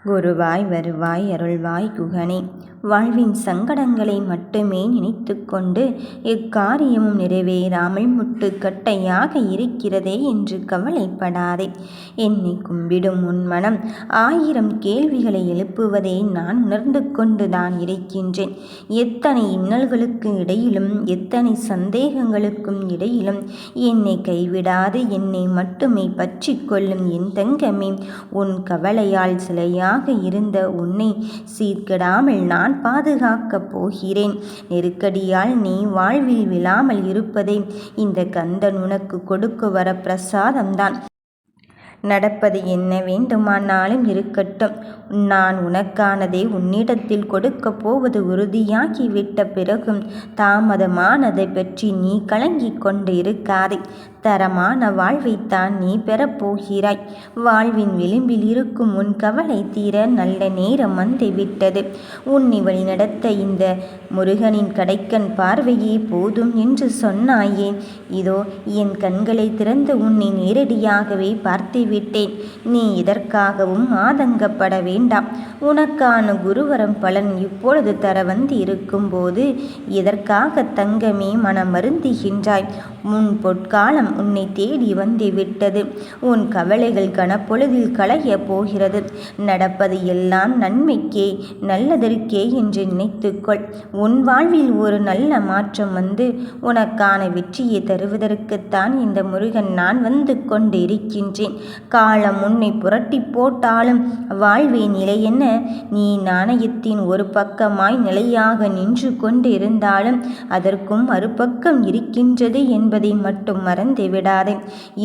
குருவாய் வருவாய் அருள்வாய் குகனே. வாழ்வின் சங்கடங்களை மட்டுமே நினைத்து கொண்டு எக்காரியமும் நிறைவேறாமல் முட்டுக்கட்டையாக இருக்கிறதே என்று கவலைப்படாதே. என்னை கும்பிடும் உன் மனம் 1000 கேள்விகளை எழுப்புவதை நான் உணர்ந்து கொண்டுதான் இருக்கின்றேன். எத்தனை இன்னல்களுக்கு இடையிலும் எத்தனை சந்தேகங்களுக்கும் இடையிலும் என்னை கைவிடாது என்னை மட்டுமே பற்றி கொள்ளும் என் தங்கமே, உன் கவலையால் சிலையாக இருந்த உன்னை சீர்கெடாமல் நான் பாதுகாக்கப் போகிறேன். நெருக்கடியால் நீ வாழ்வில் விழாமல் இருப்பதை இந்த கந்தன் உனக்கு கொடுக்க வர பிரசாதம்தான். நடப்பது என்ன வேண்டுமானாலும் இருக்கட்டும், நான் உனக்கானதை உன்னிடத்தில் கொடுக்கப் போவது உறுதியாகிவிட்ட பிறகும் தாமதமானதை பற்றி நீ கலங்கிக் கொண்டு இருக்காதே. தரமான வாழ்வைத்தான் நீ பெறப்போகிறாய். வாழ்வின் விளிம்பில் இருக்கும் உன் கவலை தீர நல்ல நேரம் வந்துவிட்டது. உன்னை வழிநடத்த இந்த முருகனின் கடைக்கண் பார்வையே போதும் என்று சொன்னாயே. இதோ என் கண்களை திறந்து உன்னை நேரடியாகவே பார்த்து விட்டேன். நீ இதற்காகவும் ஆதங்கப்பட வேண்டாம். உனக்கான குருவரம் பலன் இப்பொழுது தர வந்து இருக்கும்போது இதற்காக தங்கமே மனம் வருந்துகின்றாய். முன் பொற்காலம் உன்னை தேடி வந்து விட்டது. உன் கவலைகள் கனப்பொழுதில் களைய போகிறது. நடப்பது எல்லாம் நன்மைக்கே, நல்லதற்கே என்று நினைத்துக்கொள். உன் வாழ்வில் ஒரு நல்ல மாற்றம் வந்து உனக்கான வெற்றியை தருவதற்குத்தான் இந்த முருகன் நான் வந்து கொண்டு இருக்கின்றேன். காலம் உன்னை புரட்டி போட்டாலும் வாழ்வே நிலையென்ன, நீ நாணயத்தின் ஒரு பக்கமாய் நிலையாக நின்று கொண்டு இருந்தாலும் அதற்கும் மறுபக்கம் இருக்கின்றது என்பதை மட்டும் மறந்து விடாதே.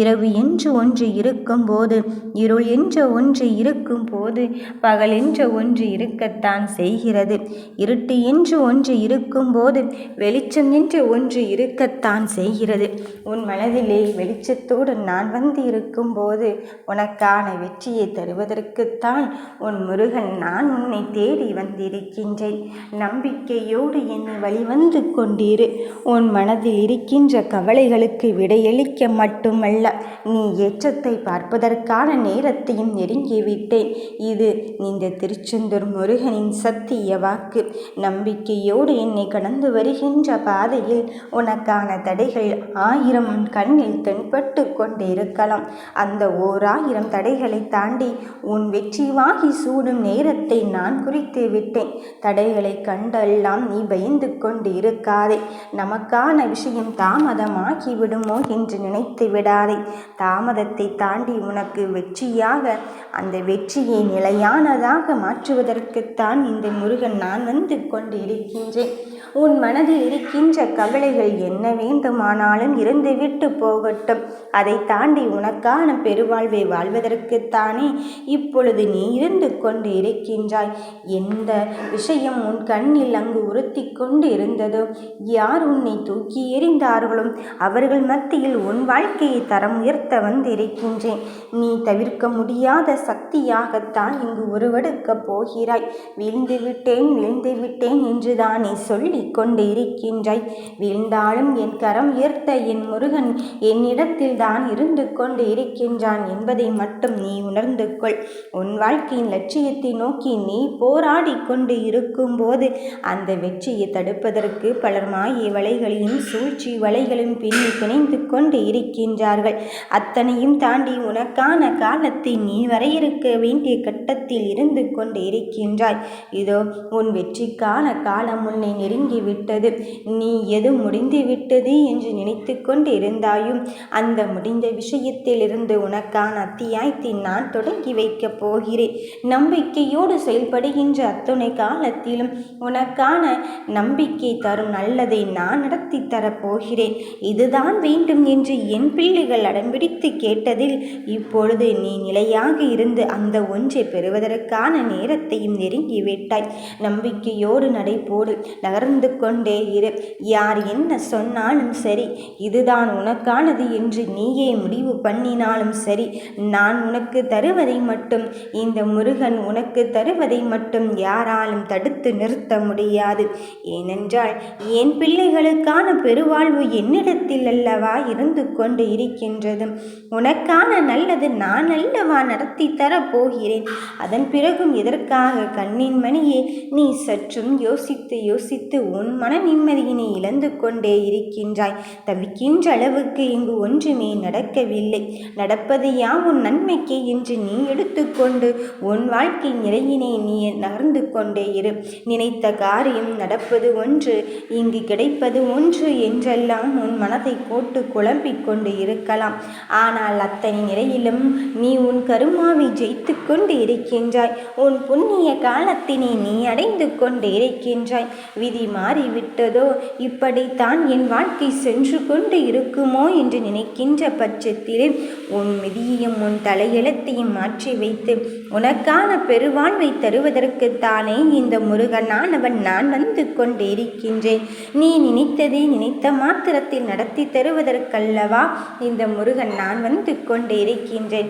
இரவு என்று ஒன்று இருக்கும்போது, இருள் என்ற ஒன்று இருக்கும்போது பகல் என்ற ஒன்று இருக்கத்தான் செய்கிறது. இருட்டு என்று ஒன்று இருக்கும்போது வெளிச்சம் என்று ஒன்று இருக்கத்தான் செய்கிறது. உன் மனதிலே வெளிச்சத்தோடு நான் வந்து இருக்கும்போது உனக்கான வெற்றியை தருவதற்குத்தான் உன் முருகன் நான் உன்னை தேடி வந்திருக்கின்றேன். நம்பிக்கையோடு என்னை வழிவந்து கொண்டிரு. உன் மனதில் இருக்கின்ற கவலைகளுக்கு விடையளிக்க மட்டுமல்ல, நீ ஏற்றத்தை பார்ப்பதற்கான நேரத்தையும் நெருங்கிவிட்டேன். இது இந்த திருச்செந்தூர் முருகனின் சத்திய வாக்கு. நம்பிக்கையோடு என்னை கடந்து வருகின்ற பாதையில் உனக்கான தடைகள் 1000 உன் கண்ணில் தென்பட்டு கொண்டு இருக்கலாம். அந்த 1000 தடைகளை தாண்டி உன் வெற்றி வாகி சூடும் நேரத்தை நான் குறித்து விட்டேன். தடைகளை கண்டெல்லாம் நீ பயந்து கொண்டு இருக்காதே. நமக்கான விஷயம் தாமதமாகி விடுமோ என்று நினைத்து விடாதே. தாமதத்தை தாண்டி உனக்கு வெற்றியாக, அந்த வெற்றியை நிலையானதாக மாற்றுவதற்குத்தான் இந்த முருகன் நான் வந்து கொண்டு இருக்கின்றேன். உன் மனதில் இருக்கின்ற கவலைகள் என்ன வேண்டுமானாலும் இருந்துவிட்டு போகட்டும். அதை தாண்டி உனக்கான பெருவாழ்வை வாழ்வதற்குத்தானே இப்பொழுது நீ இருந்து கொண்டு இருக்கின்றாய். எந்த விஷயம் உன் கண்ணில் அங்கு உறுத்தி கொண்டு இருந்ததோ, யார் உன்னை தூக்கி எறிந்தார்களோ அவர்கள் மத்தியில் உன் வாழ்க்கையை தரம் உயர்த்த வந்திருக்கின்றேன். நீ தவிர்க்க முடியாத சக்தியாகத்தான் இங்கு உருவெடுக்கப் போகிறாய். வீழ்ந்து விட்டேன் என்றுதானே சொல்லி கொண்டு இருக்கின்றாய். வீழ்ந்தாலும் என் கரம் உயர்த்த என் முருகன் என்னிடத்தில் தான் இருந்து கொண்டு இருக்கின்றான் என்பதை மட்டும் நீ உணர்ந்து கொள். உன் வாழ்க்கையின் லட்சியத்தை நோக்கி நீ போராடி கொண்டு இருக்கும்போது அந்த வெற்றியை தடுப்பதற்கு பலர் மாய வலைகளையும் சூழ்ச்சி வலைகளும் பின்னி பிணைந்து கொண்டு இருக்கின்றார்கள். அத்தனையும் தாண்டி உனக்கான காலத்தை நீ வரையறுக்க வேண்டிய கட்டத்தில் இருந்து கொண்டு இருக்கின்றாய். இதோ உன் வெற்றிக்கான காலம் உன்னை நெருங்கி விட்டது. நீ எது முடிந்து விட்டது என்று நினைத்து கொண்டு இருந்தாயும் அந்த முடிந்த விஷயத்தில் இருந்து உனக்கான அத்தியாயத்தை நான் தொடங்கி வைக்கப் போகிறேன். நம்பிக்கையோடு செயல்படுகின்ற அத்துணை காலத்திலும் உனக்கான நம்பிக்கை தரும் நல்லதை நான் நடத்தி தரப்போகிறேன். இதுதான் வேண்டும் என்று என் பிள்ளைகள் அடம்பிடித்து கேட்டதில் இப்பொழுது நீ நிலையாக இருந்து அந்த ஒன்றை பெறுவதற்கான நேரத்தையும் நெருங்கிவிட்டாய். நம்பிக்கையோடு நடைபோடு நகர்ந்து கொண்டே இரு. யார் என்ன சொன்னாலும் சரி, இதுதான் உனக்கானது என்று நீயே முடிவு பண்ணினாலும் சரி, நான் உனக்கு தருவதை மட்டும், இந்த முருகன் உனக்கு தருவதை மட்டும் யாராலும் தடுத்து நிறுத்த முடியாது. ஏனென்றால் என் பிள்ளைகளுக்கான பெருவாழ்வு என்னிடத்தில் உன்னிடத்தில் அல்லவா இருந்து கொண்டு இருக்கின்றது. உனக்கான நல்லது நான் அல்லவா நடத்தி தரப் போகிறேன். அதன் பிறகும் எதற்காக கண்ணின் மணியே நீ சற்றும் யோசித்து யோசித்து உன் மன நிம்மதியினை இழந்து கொண்டே இருக்கின்றாய். தவிக்கின்ற அளவுக்கு இங்கு ஒன்றுமே நடக்கவில்லை. நடப்பது உன் நன்மைக்கே என்று நீ எடுத்துக்கொண்டு உன் வாழ்க்கை நிலையினை நீ நகர்ந்து கொண்டே இரு. நினைத்த காரியம் நடப்பது ஒன்று, இங்கு கிடைப்பது ஒன்று என்றெல்லாம் உன் மனதை போட்டு குழம்பிக் கொண்டு இருக்கலாம். ஆனால் அத்தனை நிலையிலும் நீ உன் கருமாவை ஜெயித்து கொண்டு இருக்கின்றாய். உன் புண்ணிய காலத்தினை நீ அடைந்து கொண்டு இருக்கின்றாய். விதி மாறிவிட்டதோ, இப்படித்தான் என் வாழ்க்கை சென்று கொண்டு இருக்குமோ என்று நினைக்கின்ற பட்சத்திலே உன் விதியையும் உன் தலையெழுத்தையும் மாற்றி வைத்து உனக்கான பெருவாழ்வை தருவதற்குத்தானே இந்த முருகனானவன் நான் வந்து கொண்டு இருக்கின்றேன். நீ நினைத்ததை நினைத்த மாத்திரத்தில் நடத்தி தருவதற்கல்லவா இந்த முருகன் நான் வந்து கொண்டு இருக்கின்றேன்.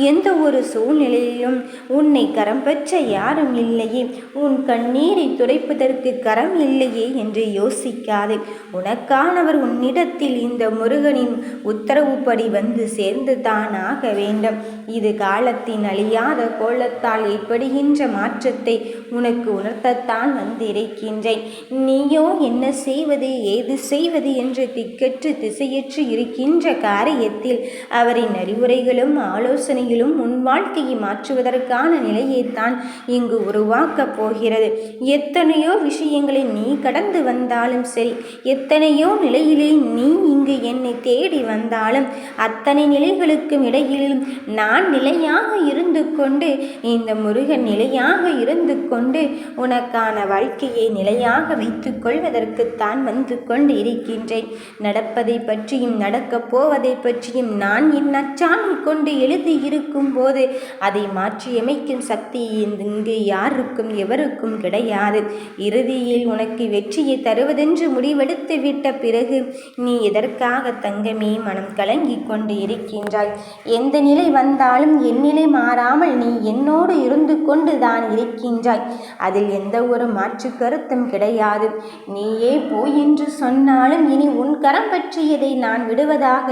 எந்த ஒரு சூழ்நிலையிலும் உன்னை கரம் பெற்ற யாரும் இல்லையே, உன் கண்ணீரை துடைப்பதற்கு கரம் இல்லையே என்று யோசிக்காதே. உனக்கானவர் உன்னிடத்தில் இந்த முருகனின் உத்தரவுப்படி வந்து சேர்ந்து தான் ஆக வேண்டும். இது காலத்தின் அழியாத கோலத்தால் ஏற்படுகின்ற மாற்றத்தை உனக்கு உணர்த்தத்தான் வந்து இருக்கின்றேன். நீயோ என்ன செய்வது ஏது செய்வது என்று திக்கற்று திசையற்று இருக்கின்ற காரியத்தில் அவரின் அறிவுரைகளும் ஆலோசனைகளும் உன் வாழ்க்கையை மாற்றுவதற்கான நிலையைத்தான் இங்கு உருவாக்கப் போகிறது. எத்தனையோ விஷயங்களை நீ கடந்து வந்தாலும் சரி, எத்தனையோ நிலையிலே நீ இங்கு என்னை தேடி வந்தாலும் அத்தனை நிலைகளுக்கும் இடையிலும் நான் நிலையாக இருந்து கொண்டு, இந்த முருகன் நிலையாக இருந்து கொண்டு உனக்கான வாழ்க்கையை நிலையாக வைத்துக் கொள்வதற்குத்தான் வந்து கொண்டு இருக்கின்றேன். நடப்பதை பற்றியும் நடக்கப் போவதை பற்றியும் நான் என் அச்சாணில் கொண்டு எழுதி இருக்கும் போது அதை மாற்றியமைக்கும் சக்தி இங்கு யாருக்கும் எவருக்கும் கிடையாது. இறுதியில் உனக்கு வெற்றியை தருவதென்று முடிவெடுத்து விட்ட பிறகு நீ எதற்காக தங்கமே மனம் கலங்கி கொண்டு இருக்கின்றாய்? எந்த நிலை வந்தாலும் என் நிலை மாறாமல் நீ என்னோடு இருந்து கொண்டு தான் இருக்கின்றாய். அதில் எந்த ஒரு மாற்று கருத்தும் கிடையாது. நீயே போய் என்று சொன்னாலும் இனி உன் கரம் பற்றியதை நான் விடுவதாக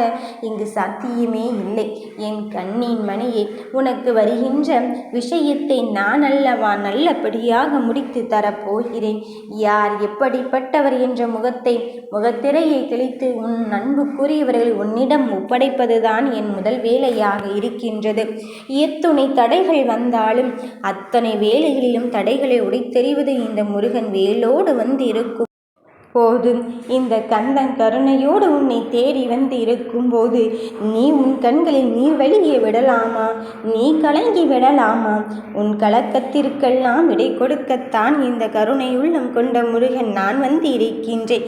இங்கு சாத்தியமே இல்லை. என் கண்ணின் மணியே, உனக்கு வருகின்ற விஷயத்தை நான் அல்லவா நல்லபடியாக முடித்து தரப்போகிறேன். யார் எப்படிப்பட்டவர் என்ற முகத்திரையை கிழித்து உன் அன்புக்குரியவர்கள் உன்னிடம் ஒப்படைப்பதுதான் என் முதல் வேலையாக இருக்கின்றது. எத்துணை தடைகள் வந்தாலும் அத்தனை வேலைகளிலும் தடைகளை உடைத்தெறிவது இந்த முருகன் வேலோடு வந்து இருக்கும் போதும். இந்த கந்தன் கருணையோடு உன்னை தேடி வந்து இருக்கும்போது நீ உன் கண்களில் நீர் வெளியே விடலாமா? நீ கலங்கி விடலாமா? உன் கலக்கத்திற்கெல்லாம் விடை கொடுக்கத்தான் இந்த கருணையுள்ளம் கொண்ட முருகன் நான் வந்து இருக்கின்றேன்.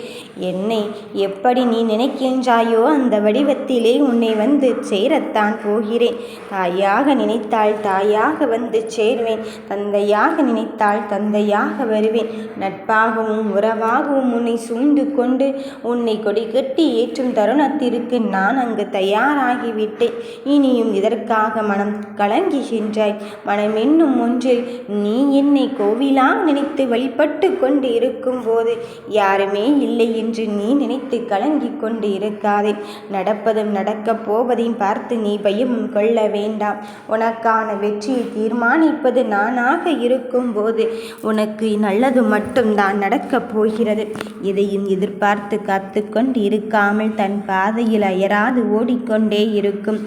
என்னை எப்படி நீ நினைக்கின்றாயோ அந்த வடிவத்திலே உன்னை வந்து சேரத்தான் போகிறேன். தாயாக நினைத்தால் தாயாக வந்து சேர்வேன். தந்தையாக நினைத்தால் தந்தையாக வருவேன். நட்பாகவும் உறவாகவும் உன்னை சூழ்ந்து கொண்டு உன்னை கொடி கட்டி ஏற்றும் தருணத்திற்கு நான் அங்கு தயாராகிவிட்டேன். இனியும் இதற்காக மனம் கலங்குகின்றாய். மனம் என்னும் ஒன்றில் நீ என்னை கோவிலாக நினைத்து வழிபட்டு கொண்டு இருக்கும் போது யாருமே இல்லை என்று நீ நினைத்து கலங்கி கொண்டு இருக்காதே. நடப்பதும் நடக்கப் போவதையும் பார்த்து நீ பயமும் கொள்ள வேண்டாம். உனக்கான வெற்றியை தீர்மானிப்பது நானாக இருக்கும் போது உனக்கு நல்லது மட்டும்தான் நடக்கப் போகிறது. எதையும் எதிர்பார்த்து காத்து கொண்டு இருக்காமல் தன் பாதையில் அயராது ஓடிக்கொண்டே இருக்கும்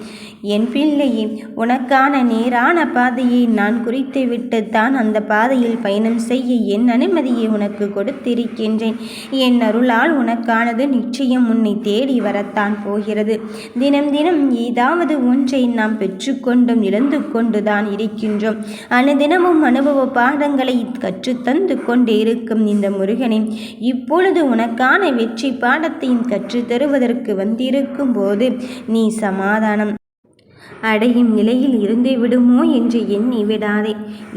என் பிள்ளையே, உனக்கான நேரான பாதையை நான் குறித்து விட்டுத்தான் அந்த பாதையில் பயணம் செய்ய என் அனுமதியை உனக்கு கொடுத்திருக்கின்றேன். என் அருளால் உனக்கானது நிச்சயம் உன்னை தேடி வரத்தான் போகிறது. தினம் தினம் ஏதாவது ஒன்றை நாம் பெற்றுக்கொண்டும் இழந்து கொண்டுதான் இருக்கின்றோம். அனுதினமும் அனுபவ பாடங்களை கற்றுத்தந்து கொண்டு இருக்கும் இந்த முருகனின் இப்பொழுது உனக்கான வெற்றி பாடத்தையும் கற்றுத் தருவதற்கு வந்திருக்கும் போது நீ சமாதானம் அடையும் நிலையில் இருந்து விடுமோ என்று எண்ணி விடாதே.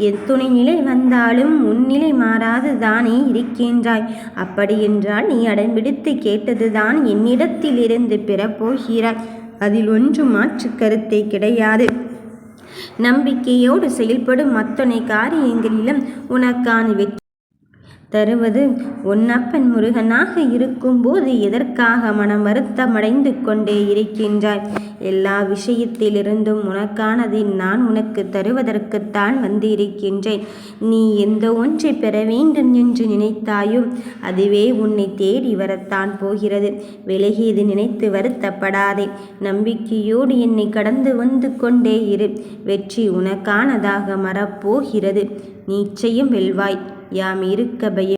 எத்துணை நிலை வந்தாலும் உன் நிலை மாறாது தானே இருக்கின்றாய். அப்படியென்றால் நீ அடம்பிடித்து கேட்டதுதான் என்னிடத்தில் இருந்து பெறப்போகிறாய். அதில் ஒன்றும் மாற்று கருத்தை கிடையாது. நம்பிக்கையோடு செயல்படும் அத்தனை காரியங்களிலும் உனக்கான வெற்றி தருவது உன்னப்பன் முருகனாக இருக்கும்போது எதற்காக மனம் வருத்தமடைந்து கொண்டே இருக்கின்றாய்? எல்லா விஷயத்திலிருந்தும் உனக்கானதை நான் உனக்கு தருவதற்குத்தான் வந்திருக்கின்றேன். நீ எந்த ஒன்றை பெற வேண்டும் என்று நினைத்தாயோ அதுவே உன்னை தேடி வரத்தான் போகிறது. விலகியது நினைத்து வருத்தப்படாதே. நம்பிக்கையோடு என்னை கடந்து வந்து கொண்டே இரு. வெற்றி உனக்கானதாக மறப்போகிறது. நிச்சயம் வெல்வாய். யாம் இருக்க பயம்